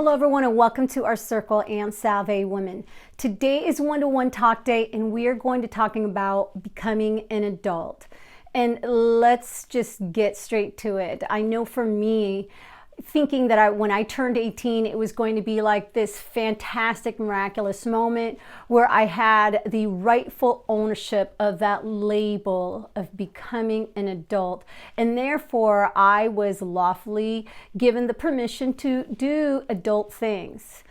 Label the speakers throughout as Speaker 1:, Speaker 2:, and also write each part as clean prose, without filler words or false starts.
Speaker 1: Hello everyone and welcome to our circle and Salve Women. Today is one-to-one talk day and we are going to talking about becoming an adult. And let's just get straight to it. I know for me, thinking that when I turned 18, it was going to be like this fantastic, miraculous moment where I had the rightful ownership of that label of becoming an adult. And therefore, I was lawfully given the permission to do adult things.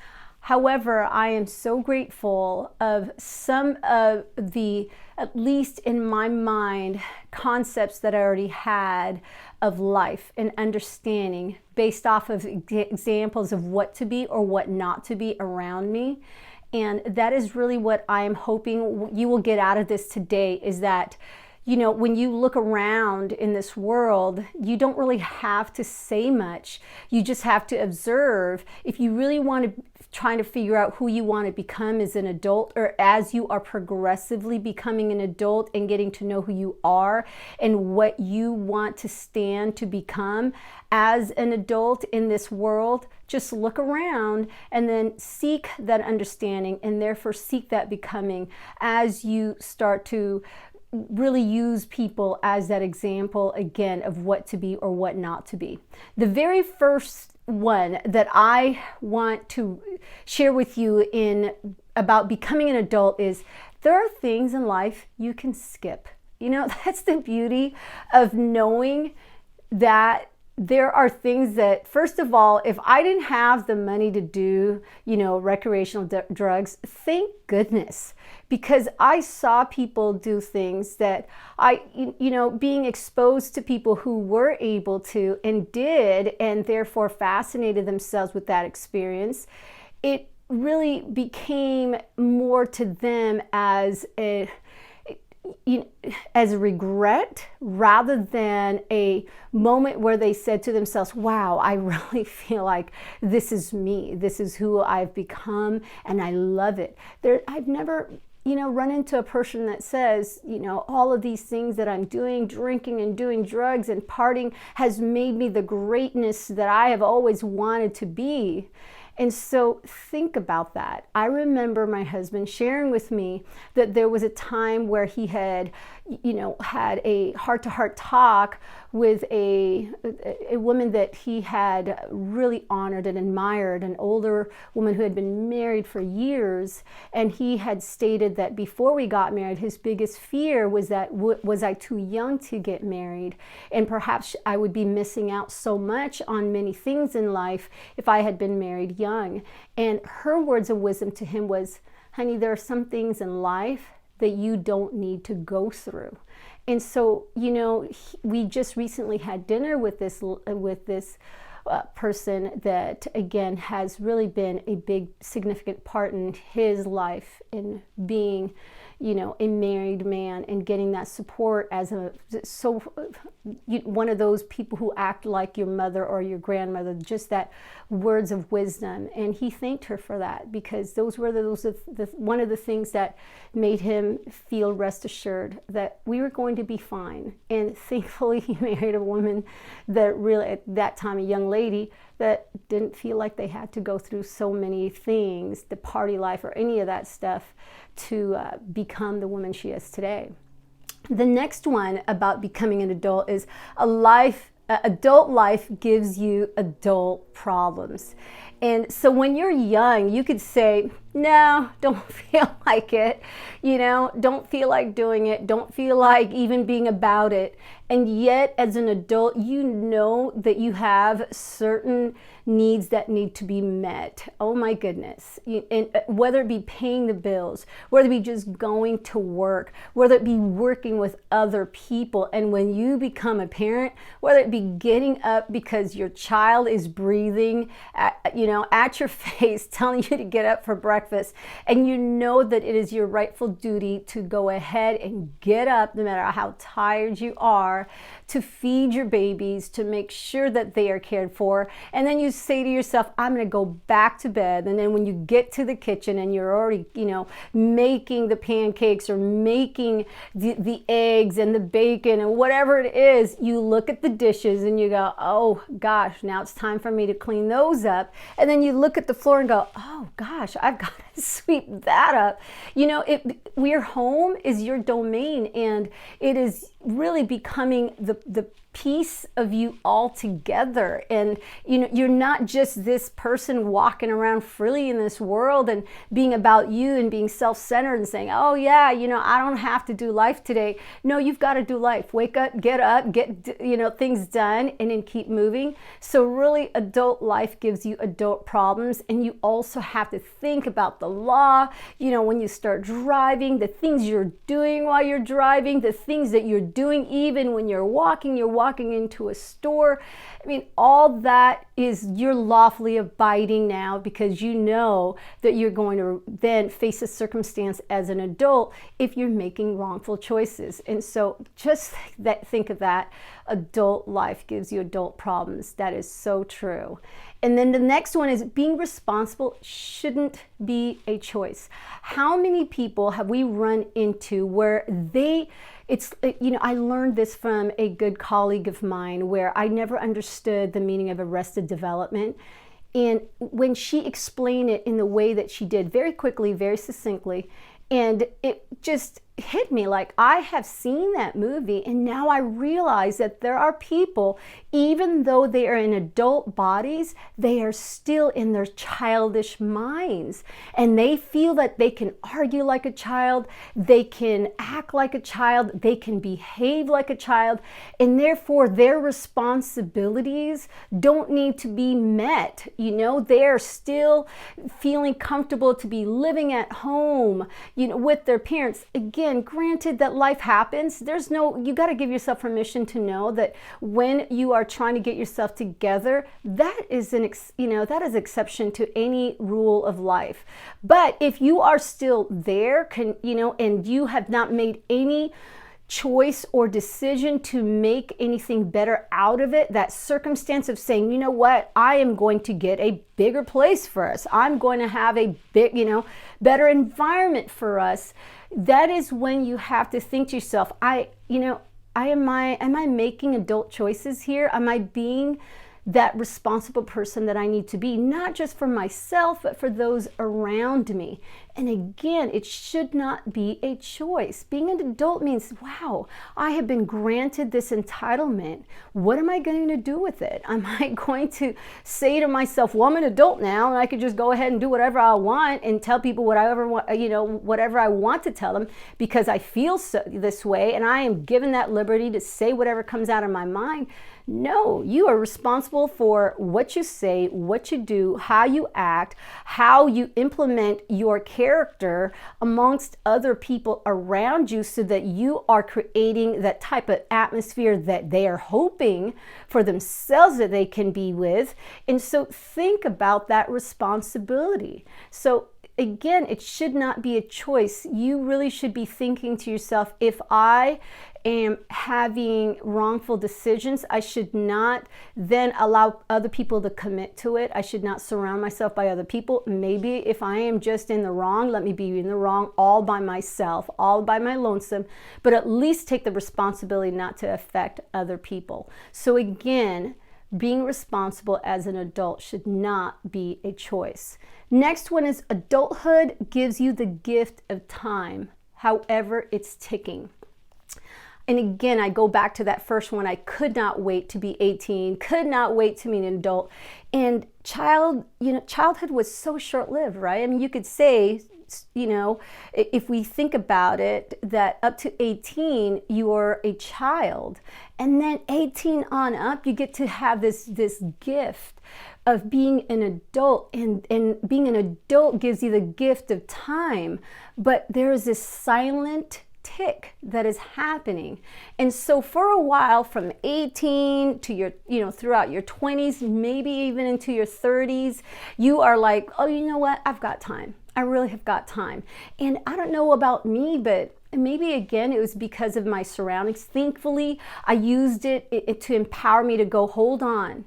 Speaker 1: However, I am so grateful of some of the, at least in my mind, concepts that I already had of life and understanding based off of examples of what to be or what not to be around me. And that is really what I am hoping you will get out of this today, is that when you look around in this world, you don't really have to say much. You just have to observe. If you really want to try to figure out who you want to become as an adult, or as you are progressively becoming an adult and getting to know who you are and what you want to stand to become as an adult in this world, just look around and then seek that understanding and therefore seek that becoming as you start to really use people as that example again of what to be or what not to be. The very first one that I want to share with you about becoming an adult is there are things in life you can skip. That's the beauty of knowing that there are things that, first of all, if I didn't have the money to do, recreational drugs, thank goodness, because I saw people do things that being exposed to people who were able to and did, and therefore fascinated themselves with that experience, it really became more to them as a regret rather than a moment where they said to themselves, wow, I really feel like this is me. This is who I've become and I love it. I've never run into a person that says, all of these things that I'm doing, drinking and doing drugs and partying has made me the greatness that I have always wanted to be. And so think about that. I remember my husband sharing with me that there was a time where he had, had a heart-to-heart talk with a woman that he had really honored and admired, an older woman who had been married for years. And he had stated that before we got married, his biggest fear was that was I too young to get married? And perhaps I would be missing out so much on many things in life if I had been married young. And her words of wisdom to him was, honey, there are some things in life that you don't need to go through. And so, we just recently had dinner with this person that, again, has really been a big, significant part in his life in being, a married man and getting that support as one of those people who act like your mother or your grandmother, just that words of wisdom. And he thanked her for that, because those were one of the things that made him feel rest assured that we were going to be fine. And thankfully he married a woman that really, at that time, a young lady that didn't feel like they had to go through so many things, the party life or any of that stuff, to become the woman she is today. The next one about becoming an adult is adult life gives you adult problems. And so when you're young, you could say, no, don't feel like it, don't feel like doing it, don't feel like even being about it. And yet, as an adult, you know that you have certain needs that need to be met. Oh my goodness. And whether it be paying the bills, whether it be just going to work, whether it be working with other people. And when you become a parent, whether it be getting up because your child is breathing at your face, telling you to get up for breakfast, and you know that it is your rightful duty to go ahead and get up, no matter how tired you are, to feed your babies, to make sure that they are cared for. And then you say to yourself, I'm going to go back to bed. And then when you get to the kitchen and you're already, making the pancakes or making the eggs and the bacon and whatever it is, you look at the dishes and you go, oh gosh, now it's time for me to clean those up. And then you look at the floor and go, oh gosh, I've got to sweep that up. You know, your home is your domain, and it is really becoming the piece of you all together. And you know, you're not just this person walking around freely in this world and being about you and being self-centered and saying, oh yeah, you know, I don't have to do life today. No, you've got to do life. Wake up, get, you know, things done, and then keep moving. So really, adult life gives you adult problems, and you also have to think about the law. You know, when you start driving, the things you're doing while you're driving, the things that you're doing even when you're walking into a store. I mean, all that is, you're lawfully abiding now, because you know that you're going to then face a circumstance as an adult if you're making wrongful choices. And so just think of that. Adult life gives you adult problems. That is so true. And then the next one is, being responsible shouldn't be a choice. How many people have we run into where you know, I learned this from a good colleague of mine, where I never understood the meaning of arrested development. And when she explained it in the way that she did, very quickly, very succinctly, and it just hit me like, I have seen that movie, and now I realize that there are people, even though they are in adult bodies, they are still in their childish minds, and they feel that they can argue like a child, they can act like a child, they can behave like a child, and therefore their responsibilities don't need to be met. You know, they're still feeling comfortable to be living at home, you know, with their parents. Again, granted that life happens, you got to give yourself permission to know that when you are trying to get yourself together, that is that is exception to any rule of life. But if you are still there, and you have not made any choice or decision to make anything better out of it, that circumstance of saying, you know what, I am going to get a bigger place for us, I'm going to have a big, better environment for us, that is when you have to think to yourself, am I making adult choices here? Am I being that responsible person that I need to be, not just for myself, but for those around me? And again, it should not be a choice. Being an adult means, wow, I have been granted this entitlement. What am I going to do with it? Am I going to say to myself, well, I'm an adult now, and I could just go ahead and do whatever I want and tell people whatever I want to tell them because I feel this way, and I am given that liberty to say whatever comes out of my mind? No, you are responsible for what you say, what you do, how you act, how you implement your character amongst other people around you, so that you are creating that type of atmosphere that they are hoping for themselves that they can be with. And so think about that responsibility. So again, it should not be a choice. You really should be thinking to yourself, if I am having wrongful decisions, I should not then allow other people to commit to it. I should not surround myself by other people. Maybe if I am just in the wrong, let me be in the wrong all by myself, all by my lonesome, but at least take the responsibility not to affect other people. So again, being responsible as an adult should not be a choice. Next one is, adulthood gives you the gift of time. However, it's ticking. And again, I go back to that first one. I could not wait to be 18, could not wait to be an adult. And childhood was so short-lived, right? I mean, you could say, if we think about it, that up to 18, you are a child. And then 18 on up, you get to have this gift of being an adult. And being an adult gives you the gift of time. But there is this silent tick that is happening. And so for a while, from 18 to your, throughout your 20s, maybe even into your 30s, you are like, oh, you know what? I've got time. I really have got time. And I don't know about me, but maybe again, it was because of my surroundings. Thankfully, I used it to empower me to go, hold on.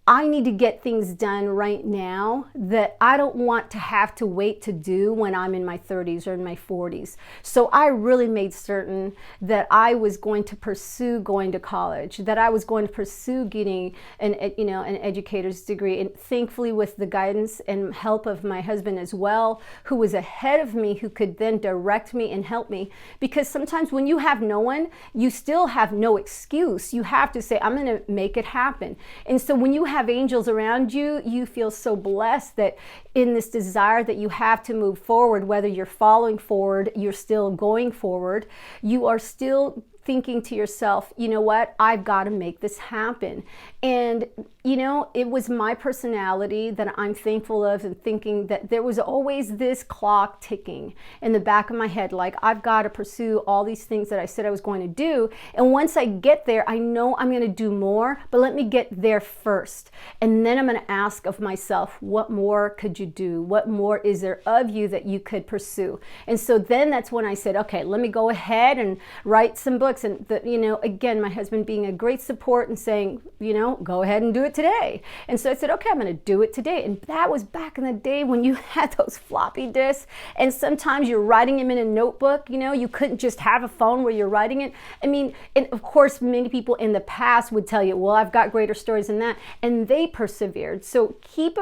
Speaker 1: I need to get things done right now that I don't want to have to wait to do when I'm in my 30s or in my 40s. So I really made certain that I was going to pursue going to college, that I was going to pursue getting an educator's degree, and thankfully with the guidance and help of my husband as well, who was ahead of me, who could then direct me and help me. Because sometimes when you have no one, you still have no excuse. You have to say, I'm going to make it happen. And so when you have angels around you, you feel so blessed that in this desire that you have to move forward, whether you're following forward, you're still going forward, you are still thinking to yourself, you know what, I've got to make this happen. And it was my personality that I'm thankful of, and thinking that there was always this clock ticking in the back of my head, like I've got to pursue all these things that I said I was going to do. And once I get there, I know I'm going to do more, but let me get there first. And then I'm going to ask of myself, what more could you do? What more is there of you that you could pursue? And so then that's when I said, okay, let me go ahead and write some books. And again, my husband being a great support and saying, go ahead and do it today. And so I said, okay, I'm going to do it today. And that was back in the day when you had those floppy disks, and sometimes you're writing them in a notebook. You couldn't just have a phone where you're writing it. I mean, and of course, many people in the past would tell you, well, I've got greater stories than that. And they persevered. So keep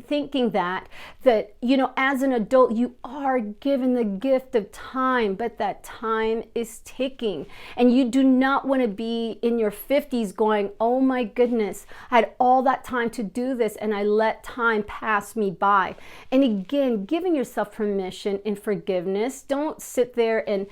Speaker 1: thinking that as an adult, you are given the gift of time, but that time is ticking. And you do not want to be in your 50s going, oh my goodness, I had all that time to do this and I let time pass me by. And again, giving yourself permission and forgiveness. Don't sit there and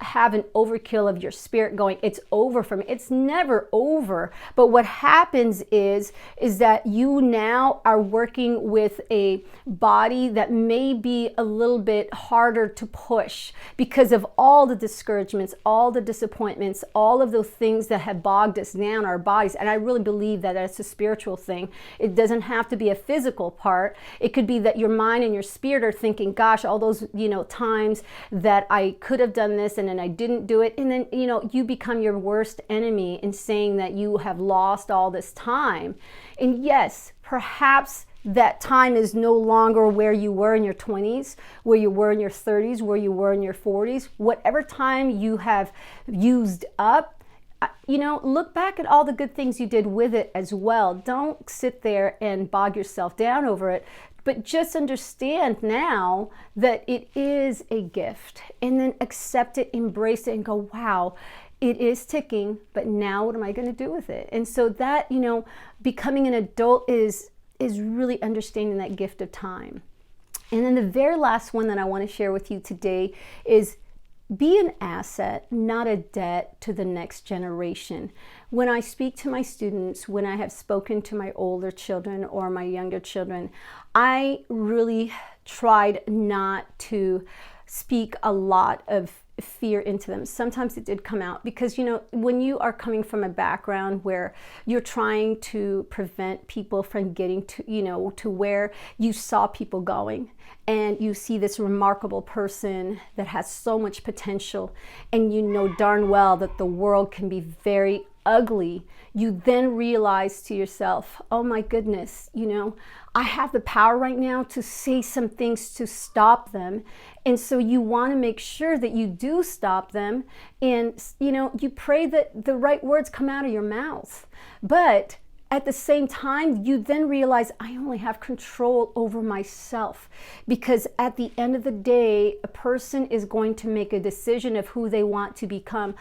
Speaker 1: have an overkill of your spirit going, it's over for me. It's never over. But what happens is that you now are working with a body that may be a little bit harder to push because of all the discouragements, all the disappointments, all of those things that have bogged us down, our bodies. And I really believe that that's a spiritual thing. It doesn't have to be a physical part. It could be that your mind and your spirit are thinking, gosh, all those times that I could have done this and then I didn't do it. And then you become your worst enemy in saying that you have lost all this time. And yes, perhaps that time is no longer where you were in your 20s, where you were in your 30s, where you were in your 40s. Whatever time you have used up, look back at all the good things you did with it as well. Don't sit there and bog yourself down over it, but just understand now that it is a gift, and then accept it, embrace it, and go, wow, it is ticking, but now what am I going to do with it? And so that, becoming an adult is really understanding that gift of time. And then the very last one that I want to share with you today is be an asset, not a debt to the next generation. When I speak to my students, when I have spoken to my older children or my younger children, I really tried not to speak a lot of fear into them. Sometimes it did come out because, when you are coming from a background where you're trying to prevent people from getting to, to where you saw people going, and you see this remarkable person that has so much potential, and you know darn well that the world can be very ugly, you then realize to yourself, oh my goodness, I have the power right now to say some things to stop them. And so you want to make sure that you do stop them. And, you pray that the right words come out of your mouth. But at the same time, you then realize I only have control over myself, because at the end of the day, a person is going to make a decision of who they want to become.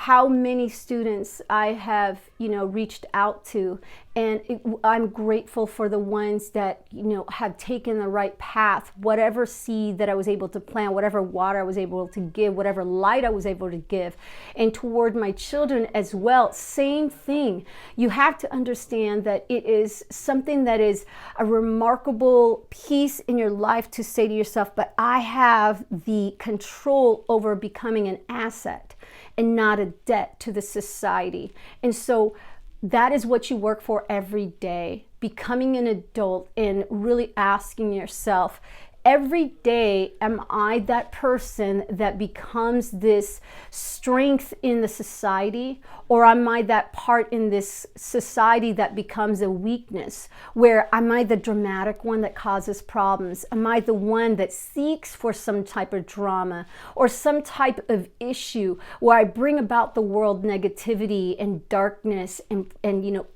Speaker 1: How many students I have, reached out to, and I'm grateful for the ones that, have taken the right path, whatever seed that I was able to plant, whatever water I was able to give, whatever light I was able to give. And toward my children as well, same thing. You have to understand that it is something that is a remarkable piece in your life to say to yourself, but I have the control over becoming an asset and not a debt to the society. And so that is what you work for every day, becoming an adult and really asking yourself, every day, am I that person that becomes this strength in the society, or am I that part in this society that becomes a weakness? Where am I the dramatic one that causes problems? Am I the one that seeks for some type of drama or some type of issue where I bring about the world negativity and darkness and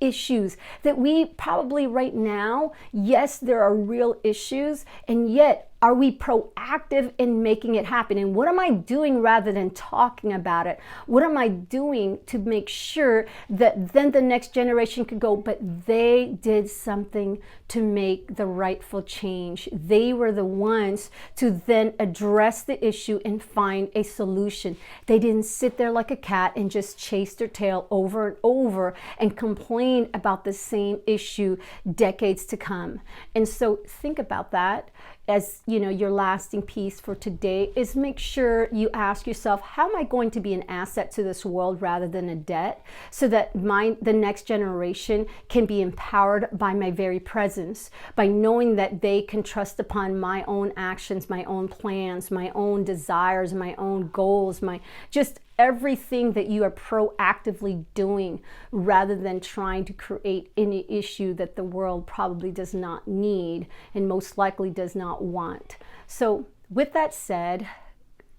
Speaker 1: issues that we probably right now, yes, there are real issues, and yet are we proactive in making it happen? And what am I doing rather than talking about it? What am I doing to make sure that then the next generation could go, but they did something to make the rightful change. They were the ones to then address the issue and find a solution. They didn't sit there like a cat and just chase their tail over and over and complain about the same issue decades to come. And so think about that. As your lasting piece for today is make sure you ask yourself, how am I going to be an asset to this world rather than a debt, so that the next generation can be empowered by my very presence, by knowing that they can trust upon my own actions, my own plans, my own desires, my own goals, my just everything that you are proactively doing, rather than trying to create any issue that the world probably does not need and most likely does not want. So with that said,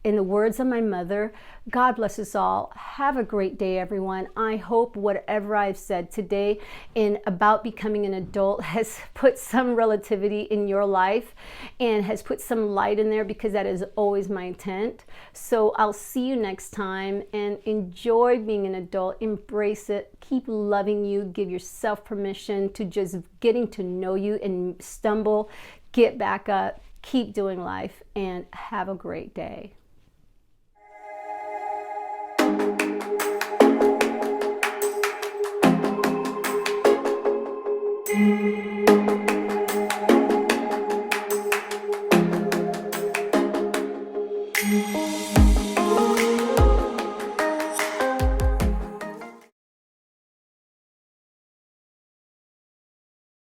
Speaker 1: in the words of my mother, God bless us all. Have a great day, everyone. I hope whatever I've said today about becoming an adult has put some relativity in your life and has put some light in there, because that is always my intent. So I'll see you next time, and enjoy being an adult. Embrace it. Keep loving you. Give yourself permission to just getting to know you and stumble, get back up, keep doing life, and have a great day.